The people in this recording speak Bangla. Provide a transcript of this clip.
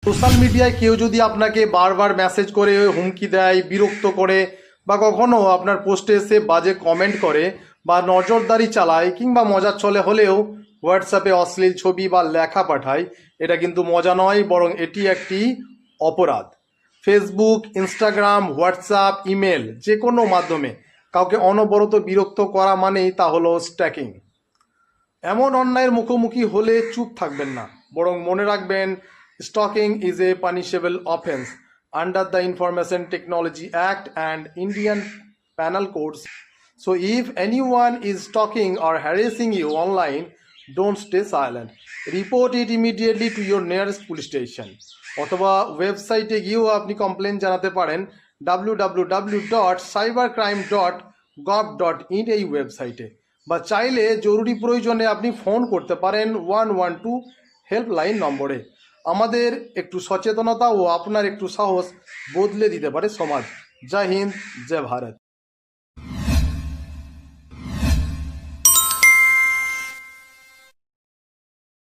সোশ্যাল মিডিয়ায় কেউ যদি আপনাকে বারবার মেসেজ করে হুমকি দেয়, বিরক্ত করে, বা কখনো আপনার পোস্টে এসে বাজে কমেন্ট করে বা নজরদারি চালায়, কিংবা মজার ছলে হলেও হোয়াটসঅ্যাপে অশ্লীল ছবি বা লেখা পাঠায়, এটা কিন্তু মজা নয়, বরং এটি একটি অপরাধ। ফেসবুক, ইনস্টাগ্রাম, হোয়াটসঅ্যাপ, ইমেল যে কোনো মাধ্যমে কাউকে অনবরত বিরক্ত করা মানেই তা হলো স্ট্যাকিং। এমন অন্যায়ের মুখোমুখি হলে চুপ থাকবেন না, বরং মনে রাখবেন stocking is a punishable offence under the information technology act and Indian penal codes. So if anyone is stalking or harassing you online, don't stay silent. Report it immediately to your nearest police station. অথবা ওয়েবসাইটে গিয়েও আপনি কমপ্লেন জানাতে পারেন www.cybercrime.gov.in এই ওয়েবসাইটে, বা চাইলে জরুরি প্রয়োজনে আপনি ফোন করতে পারেন 112 হেল্পলাইন নম্বরে। আমাদের একটু সচেতনতা ও আপনার একটু সাহস বদলে দিতে পারে সমাজ। জয় হিন্দ, জয় ভারত।